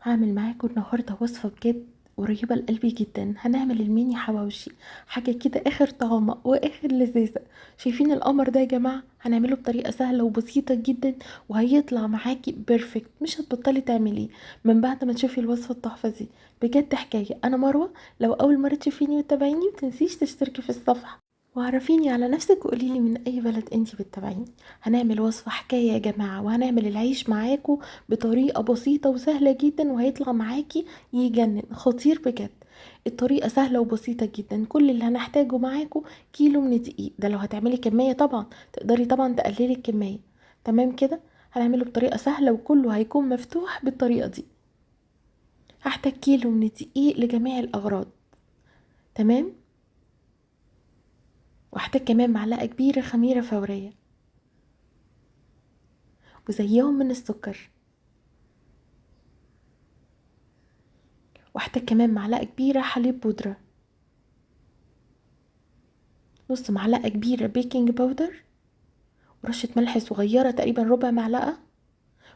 هعمل معاكم النهارده وصفة بجد قريبة لقلبي جدا. هنعمل الميني حواوشي، حاجة كده اخر طعامة واخر لذيذة. شايفين القمر ده يا جماعة؟ هنعمله بطريقة سهلة وبسيطة جدا، وهيطلع معاكي بيرفكت، مش هتبطلي تعمليه من بعد ما تشوفي الوصفة التحفة دي. بجد حكاية. انا مروة، لو اول مرة تشوفيني وتتابعيني متنسيش تشتركي في الصفحة وعرفيني على نفسك وقوليلي من اي بلد انتي بتتابعيني. هنعمل وصفة حكاية يا جماعة، وهنعمل العيش معاكم بطريقة بسيطة وسهلة جدا، وهيطلع معاكي يجنن خطير بجد. الطريقة سهلة وبسيطة جدا. كل اللي هنحتاجه معاكم كيلو من الدقيق ده، لو هتعملي كمية طبعا تقدري طبعا تقللي الكمية. تمام كده. هنعمله بطريقة سهلة وكله هيكون مفتوح بالطريقة دي. هحتاج كيلو من الدقيق لجميع الأغراض. تمام. واحتاج كمان معلقة كبيرة خميرة فورية، وزيهم من السكر. واحتاج كمان معلقة كبيرة حليب بودرة، نص معلقة كبيرة بيكنج باودر، ورشة ملح صغيرة تقريبا ربع معلقة.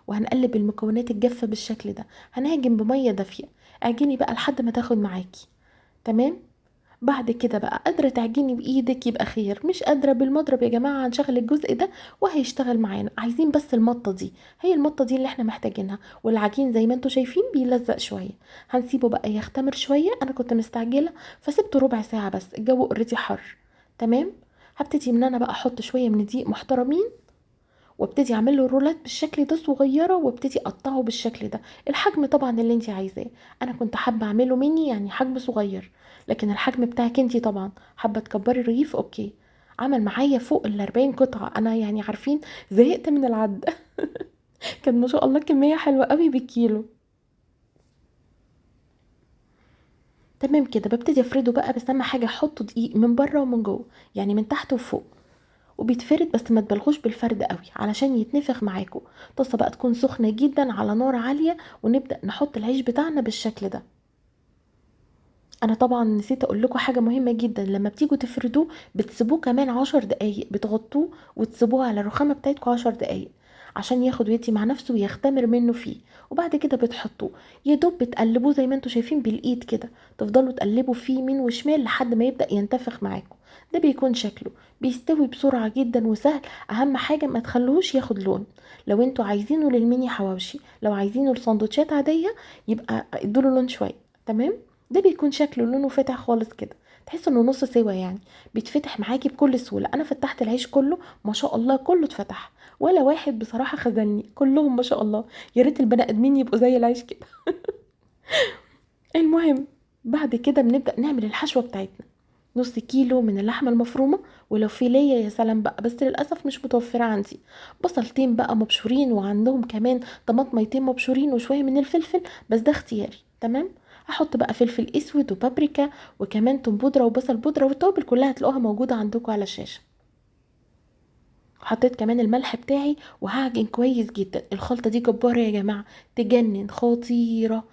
وهنقلب المكونات الجافة بالشكل ده. هنعجن بمية دافية. اعجني بقى لحد ما تاخد معاكي. تمام. بعد كده بقى قادرة تعجني بإيدك يبقى خير، مش قادرة بالمضرب يا جماعة هنشغل الجزء ده وهيشتغل معانا. عايزين بس المطة دي، هي المطة دي اللي احنا محتاجينها. والعجين زي ما انتوا شايفين بيلزق شوية. هنسيبه بقى يختمر شوية. انا كنت مستعجلة فسبته ربع ساعة بس، الجو اوريدي حر. تمام. هبتدي ان انا بقى احط شوية من الدقيق محترمين، وابتدي اعمل له رولات بالشكل ده صغيره، وابتدي اقطعه بالشكل ده. الحجم طبعا اللي انت عايزاه. انا كنت حابه اعمله ميني يعني حجم صغير، لكن الحجم بتاعك انت طبعا. حابه تكبري الرغيف اوكي. عمل معايا فوق ال40 قطعه. انا يعني عارفين زهقت من العد. كان ما شاء الله كميه حلوه قوي بالكيلو. تمام كده. ببتدي افرده بقى، بس اهم حاجه احطه دقيق من بره ومن جوه، يعني من تحت وفوق. وبيتفرد بس ما تبالغوش بالفرد قوي علشان يتنفخ معاكم. طاسه بقى تكون سخنه جدا على نار عاليه، ونبدا نحط العيش بتاعنا بالشكل ده. انا طبعا نسيت اقول لكم حاجه مهمه جدا. لما بتيجوا تفردوه بتسيبوه كمان 10 دقايق، بتغطوه وتسيبوه على الرخامه بتاعتكم 10 دقايق عشان ياخد ويدي مع نفسه ويختمر منه فيه. وبعد كده بتحطوه، يا دوب بتقلبوه زي ما انتوا شايفين بالايد كده. تفضلوا تقلبوا فيه يمين وشمال لحد ما يبدا ينتفخ معاكم. ده بيكون شكله. بيستوي بسرعه جدا وسهل. اهم حاجه ما تخلوهوش ياخد لون. لو انتوا عايزينه للميني حواوشي، لو عايزينه لسندوتشات عاديه يبقى ادوله لون شويه. تمام. ده بيكون شكله لونه فاتح خالص كده، تحس انه نص سوا يعني. بيتفتح معاكي بكل سهوله. انا فتحت العيش كله ما شاء الله، كله اتفتح. ولا واحد بصراحه خذلني، كلهم ما شاء الله. يا ريت البني ادمين يبقوا زي العيش كده. المهم، بعد كده بنبدا نعمل الحشوه بتاعتنا. نص كيلو من اللحمه المفرومه، ولو في ليا يا سلام بقى، بس للاسف مش متوفره عندي. بصلتين بقى مبشورين، وعندهم كمان طماطميتين مبشورين، وشويه من الفلفل، بس ده اختياري. تمام. هحط بقى فلفل اسود وبابريكا، وكمان توم بودره وبصل بودره، والتوابل كلها هتلاقوها موجوده عندكم على الشاشه. حطيت كمان الملح بتاعي، وهعجن كويس جدا. الخلطه دي جباره يا جماعه، تجنن خطيره.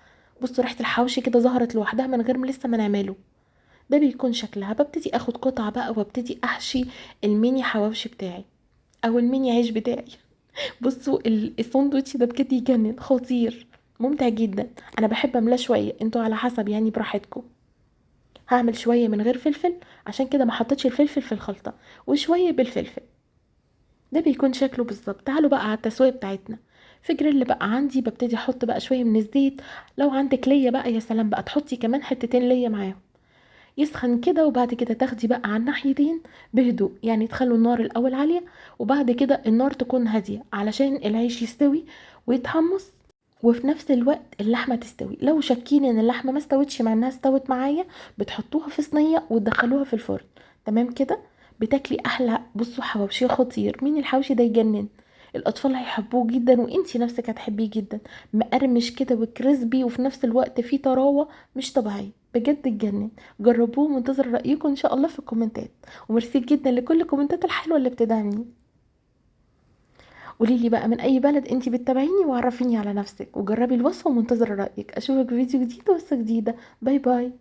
بصوا ريحه الحوشي كده ظهرت لوحدها من غير ما لسه ما نعمله. ده بيكون شكلها. ببتدي اخد قطعة بقى وابتدي احشي الميني حواوشي بتاعي، او الميني عيش بتاعي. بصوا الساندوتش ده بجد يجنن خطير، ممتع جدا. انا بحب املاه شوية، انتوا على حسب يعني براحتكم. هعمل شوية من غير فلفل، عشان كده ما حطيتش الفلفل في الخلطة، وشوية بالفلفل. ده بيكون شكله بالظبط. تعالوا بقى على التسوية بتاعتنا. في جريل بقى عندي ببتدي احط بقى شوية من الزيت. لو عندك ليا بقى يا سلام بقى، تحطي كمان حتتين ليا معاهم. يسخن كده، وبعد كده تاخدي بقى على الناحيتين بهدوء، يعني تخلوا النار الاول عالية، وبعد كده النار تكون هادية علشان العيش يستوي ويتحمص، وفي نفس الوقت اللحمة تستوي. لو شاكين ان اللحمة ما استوتش مع انها استوت معايا، بتحطوها في صينية وتدخلوها في الفرن. تمام كده. بتاكلي احلى. بصوا حواوشي خطير. مين الحوشي ده يجنن. الاطفال هيحبوه جدا، وانتي نفسك هتحبيه جدا. مقرمش كده وكريسبي، وفي نفس الوقت فيه طراوة مش طبيعية بجد تجنن. جربوه، منتظر رأيكم ان شاء الله في الكومنتات. وميرسي جدا لكل الكومنتات الحلوة اللي بتدعمني. قوليلي بقى من اي بلد انتي بتتابعيني، وعرفيني على نفسك، وجربي الوصفة ومنتظر رأيك. اشوفك في فيديو جديد وقصة جديدة. باي باي.